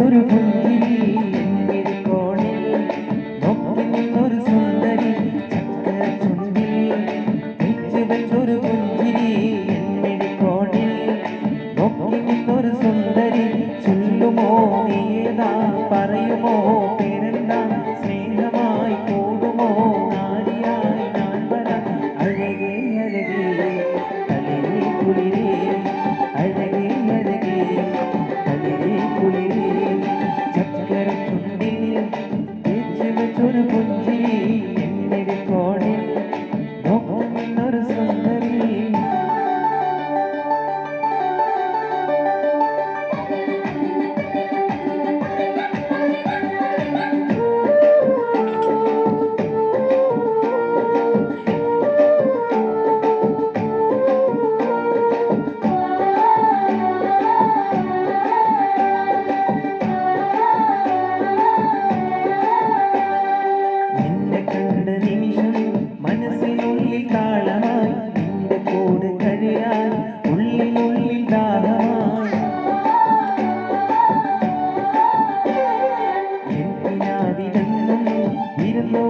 ഒരു പുഞ്ചിരി എന്നിൽ കോണിൽ നോക്കി നിന്നൊരു സുന്ദരി ചക്കര ചുണ്ടിൽ വെച്ച് വെച്ചൊരു പുഞ്ചിരി എന്നിൽ കോണിൽ നോക്കി നിന്നൊരു സുന്ദരി ചൊല്ലുമോ നീതാ പറയുമോ പേരെന്താ സ്നേഹമായി കൂടുമോ നാരിയായി ഞാൻ വരാം അഴകേ അഴകേ അഴകേ കുളിരേ അഴകേ അഴകേ അഴകേ കുളിരേ ഒരു പുഞ്ചിരി എന്നിൽ കോണിൽ നോക്കുന്നൊരു സുന്ദരി മനസ്സിനുള്ളിൽ താളമായി നിന്റെ കൂടെ കഴിയാൻ ഉള്ളിനുള്ളിൽ ദാഹമായി എന്തിനാതിരെന്നും ഇരുന്നു